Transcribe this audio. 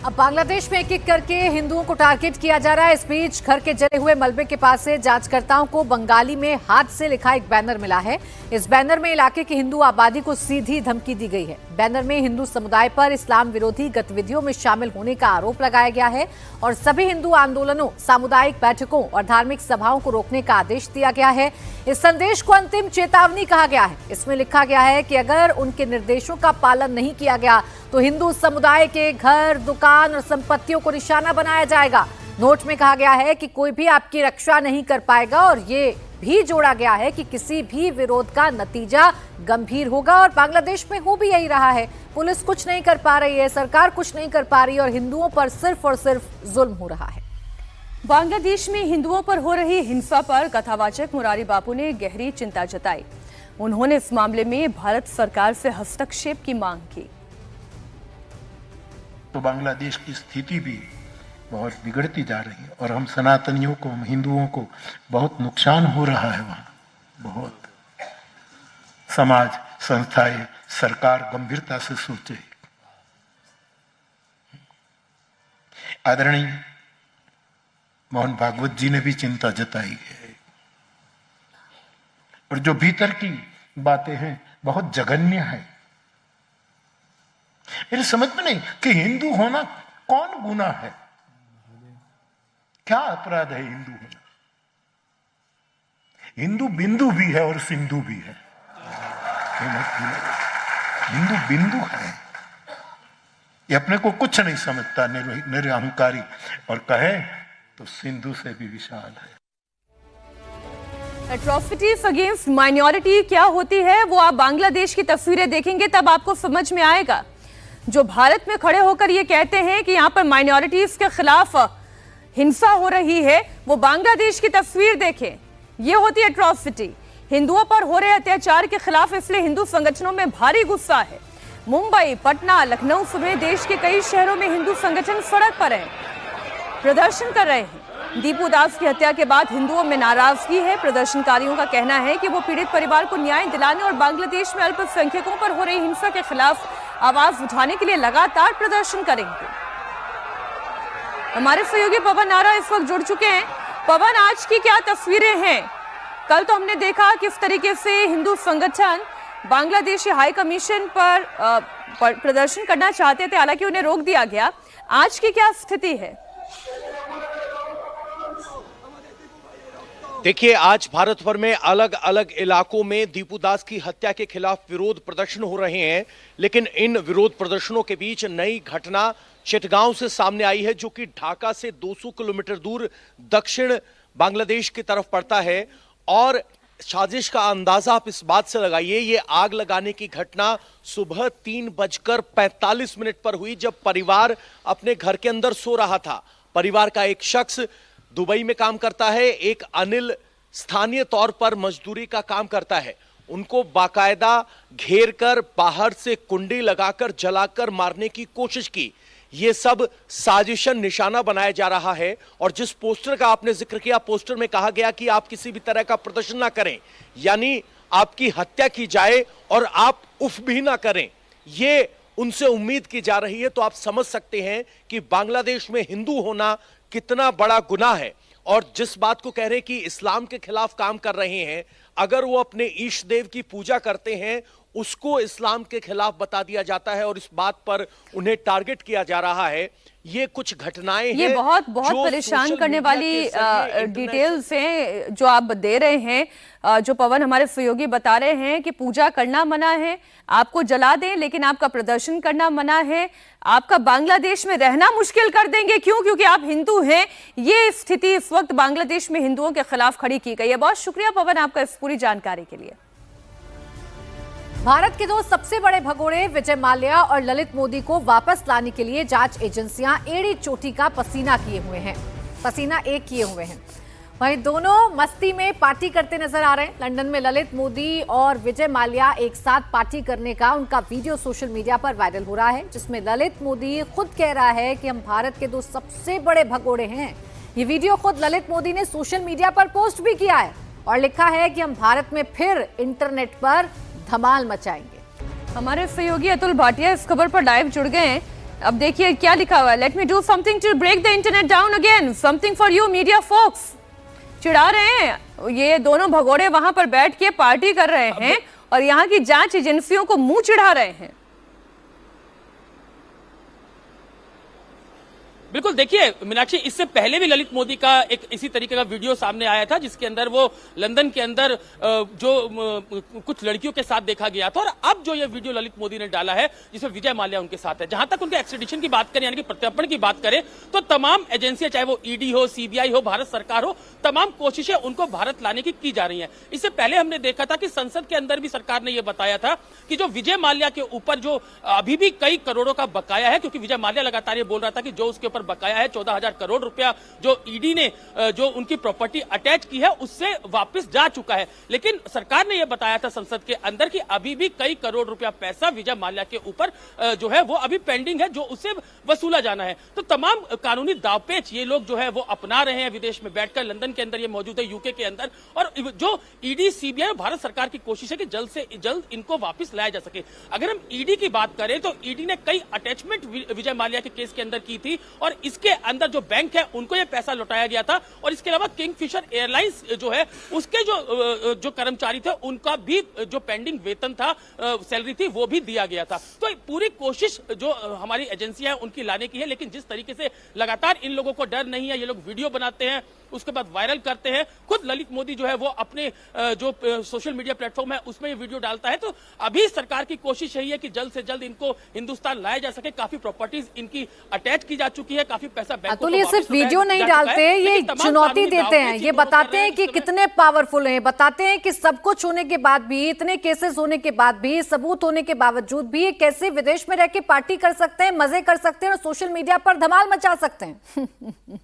अब बांग्लादेश में एक एक करके हिंदुओं को टारगेट किया जा रहा है। इस बीच घर के जले हुए मलबे के पास से जांचकर्ताओं को बंगाली में हाथ से लिखा एक बैनर मिला है। इस बैनर में इलाके की हिंदू आबादी को सीधी धमकी दी गई है। बैनर में हिंदू समुदाय पर इस्लाम विरोधी गतिविधियों में शामिल होने का आरोप लगाया गया है और सभी हिंदू आंदोलनों, सामुदायिक बैठकों और धार्मिक सभाओं को रोकने का आदेश दिया गया है। इस संदेश को अंतिम चेतावनी कहा गया है। इसमें लिखा गया है कि अगर उनके निर्देशों का पालन नहीं किया गया तो हिंदू समुदाय के घर, दुकान और संपत्तियों को निशाना बनाया जाएगा। नोट में कहा गया है कि कोई भी आपकी रक्षा नहीं कर पाएगा और ये भी जोड़ा गया है कि किसी भी विरोध का नतीजा गंभीर होगा। और बांग्लादेश में हो भी यही रहा है। पुलिस कुछ नहीं कर पा रही है, सरकार कुछ नहीं कर पा रही और हिंदुओं पर सिर्फ और सिर्फ जुल्म हो रहा है। बांग्लादेश में हिंदुओं पर हो रही हिंसा पर कथावाचक मुरारी बापू ने गहरी चिंता जताई। उन्होंने इस मामले में भारत सरकार से हस्तक्षेप की मांग की। तो बांग्लादेश की स्थिति भी बहुत बिगड़ती जा रही है और हम सनातनियों को, हम हिंदुओं को बहुत नुकसान हो रहा है। वहाँ बहुत समाज, संस्थाएं, सरकार गंभीरता से सोचे। आदरणीय मोहन भागवत जी ने भी चिंता जताई है और जो भीतर की बातें हैं बहुत जघन्य है। मेरे समझ में नहीं कि हिंदू होना कौन गुनाह है, क्या अपराध है हिंदू होना। हिंदू बिंदु भी है और सिंधु भी है। हिंदू बिंदु है, ये अपने को कुछ नहीं समझता, निरहंकारी, और कहे तो सिंधु से भी विशाल है। एट्रोसिटीज अगेंस्ट माइनॉरिटी क्या होती है वो आप बांग्लादेश की तस्वीरें देखेंगे तब आपको समझ में आएगा। जो भारत में खड़े होकर ये कहते हैं कि यहाँ पर माइनॉरिटीज के खिलाफ हिंसा हो रही है, वो बांग्लादेश की तस्वीर देखें। ये होती है एट्रोसिटी। हिंदुओं पर हो रहे अत्याचार के खिलाफ इसलिए हिंदू संगठनों में भारी गुस्सा है। मुंबई, पटना, लखनऊ समेत देश के कई शहरों में हिंदू संगठन सड़क पर हैं, प्रदर्शन कर रहे हैं। दीपू दास की हत्या के बाद हिंदुओं में नाराजगी है। प्रदर्शनकारियों का कहना है कि वो पीड़ित परिवार को न्याय दिलाने और बांग्लादेश में अल्पसंख्यकों पर हो रही हिंसा के खिलाफ आवाज उठाने के लिए लगातार प्रदर्शन करेंगे। हमारे सहयोगी पवन नारा इस वक्त जुड़ चुके हैं। पवन, आज की क्या तस्वीरें हैं? कल तो हमने देखा किस तरीके से हिंदू संगठन बांग्लादेशी हाई कमीशन पर प्रदर्शन करना चाहते थे, हालांकि उन्हें रोक दिया गया। आज की क्या स्थिति है? देखिए, आज भारत भर में अलग अलग इलाकों में दीपू दास की हत्या के खिलाफ विरोध प्रदर्शन हो रहे हैं, लेकिन इन विरोध प्रदर्शनों के बीच नई घटना चिटगांव से सामने आई है, जो कि ढाका से 200 किलोमीटर दूर दक्षिण बांग्लादेश की तरफ पड़ता है। और साजिश का अंदाजा आप इस बात से लगाइए, ये आग लगाने की घटना सुबह 3:45 पर हुई, जब परिवार अपने घर के अंदर सो रहा था। परिवार का एक शख्स दुबई में काम करता है, एक अनिल स्थानीय तौर पर मजदूरी का काम करता है। उनको बाकायदा घेर कर बाहर से कुंडी लगाकर जलाकर मारने की कोशिश की। ये सब साजिशन निशाना बनाया जा रहा है। और जिस पोस्टर का आपने जिक्र किया, पोस्टर में कहा गया कि आप किसी भी तरह का प्रदर्शन ना करें, यानी आपकी हत्या की जाए और आप उफ भी ना करें, ये उनसे उम्मीद की जा रही है। तो आप समझ सकते हैं कि बांग्लादेश में हिंदू होना कितना बड़ा गुनाह है। और जिस बात को कह रहे हैं कि इस्लाम के खिलाफ काम कर रहे हैं, अगर वो अपने ईश देव की पूजा करते हैं उसको इस्लाम के खिलाफ बता दिया जाता है और इस बात पर उन्हें टारगेट किया जा रहा है। ये कुछ घटनाएं हैं, ये बहुत परेशान करने वाली डिटेल्स हैं जो आप दे रहे हैं। जो पवन हमारे सहयोगी बता रहे हैं कि पूजा करना मना है, आपको जला दें लेकिन आपका प्रदर्शन करना मना है, आपका बांग्लादेश में रहना मुश्किल कर देंगे। क्यों? क्योंकि आप हिंदू हैं। ये स्थिति इस वक्त बांग्लादेश में हिंदुओं के खिलाफ खड़ी की गई है। बहुत शुक्रिया पवन आपका इस पूरी जानकारी के लिए। भारत के दो सबसे बड़े भगोड़े विजय माल्या और ललित मोदी को वापस लाने के लिए जांच एजेंसियां एड़ी चोटी का पसीना एक किए हुए हैं। वहीं दोनों मस्ती में पार्टी करते नजर आ रहे हैं। लंदन में ललित मोदी और विजय माल्या एक साथ पार्टी करने का उनका वीडियो सोशल मीडिया पर वायरल हो रहा है, जिसमें ललित मोदी खुद कह रहा है कि हम भारत के दो सबसे बड़े भगोड़े हैं। ये वीडियो खुद ललित मोदी ने सोशल मीडिया पर पोस्ट भी किया है और लिखा है कि हम भारत में फिर इंटरनेट पर धमाल मचाएंगे। हमारे सहयोगी अतुल भाटिया इस खबर पर लाइव जुड़ गए हैं। अब देखिए क्या लिखा हुआ है, let me do something to break the internet down again, something for you media folks. चिढ़ा रहे हैं ये दोनों भगोड़े, वहां पर बैठ के पार्टी कर रहे हैं और यहाँ की जांच एजेंसियों को मुंह चिढ़ा रहे हैं। बिल्कुल, देखिए मीनाक्षी, इससे पहले भी ललित मोदी का एक इसी तरीके का वीडियो सामने आया था जिसके अंदर वो लंदन के अंदर जो कुछ लड़कियों के साथ देखा गया था। और अब जो ये वीडियो ललित मोदी ने डाला है जिसमें विजय माल्या उनके साथ है, जहां तक उनके एक्सट्रेडिशन की बात करें यानी कि प्रत्यर्पण की बात करें तो तमाम एजेंसियां, चाहे वो ईडी हो, सीबीआई हो, भारत सरकार हो, तमाम कोशिशें उनको भारत लाने की जा रही है। इससे पहले हमने देखा था कि संसद के अंदर भी सरकार ने यह बताया था कि जो विजय माल्या के ऊपर जो अभी भी कई करोड़ों का बकाया है, क्योंकि विजय माल्या लगातार ये बोल रहा था कि जो उसके ऊपर बकाया है 14,000 करोड़ रुपया जो ईडी ने जो उनकी प्रॉपर्टी अटैच की है उससे वापस जा चुका है। लेकिन सरकार ने यह बताया था संसद के अंदर कि अभी भी कई करोड़ रुपया पैसा विजय माल्या के ऊपर जो है वो अभी पेंडिंग है, जो उसे वसूला जाना है। तो तमाम कानूनी दावपेच ये लोग जो है वो अपना रहे हैं विदेश में बैठकर, लंदन के अंदर ये मौजूद है, यूके के अंदर। और जो ईडी, सीबीआई, भारत सरकार की कोशिश है कि जल्द से जल्द इनको वापस लाया जा सके। अगर हम ईडी की बात करें तो ईडी ने कई अटैचमेंट विजय माल्या के केस के अंदर की थी और इसके अंदर जो बैंक है उनको ये पैसा लौटाया गया था। और इसके अलावा किंगफिशर एयरलाइंस जो है उसके जो कर्मचारी थे उनका भी जो पेंडिंग वेतन था, सैलरी थी, वो भी दिया गया था। तो पूरी कोशिश जो हमारी एजेंसियां हैं उनकी लाने की है, लेकिन जिस तरीके से लगातार इन लोगों को डर नहीं है, ये लोग वीडियो बनाते हैं उसके बाद वायरल करते हैं। खुद ललित मोदी जो है वो अपने जो सोशल मीडिया प्लेटफॉर्म है उसमें ये वीडियो डालता है। तो अभी सरकार की कोशिश यही है कि जल्द से जल्द इनको हिंदुस्तान लाया जा सके। काफी प्रॉपर्टीज इनकी अटैच की जा चुकी है, काफी पैसा बैंकों अतुल, ये सिर्फ वीडियो नहीं डालते, ये चुनौती देते हैं, ये बताते हैं कि कितने पावरफुल हैं, बताते हैं कि सब कुछ होने के बाद भी, इतने केसेस होने के बाद भी, सबूत होने के बावजूद भी ये कैसे विदेश में रह के पार्टी कर सकते हैं, मजे कर सकते हैं और सोशल मीडिया पर धमाल मचा सकते हैं।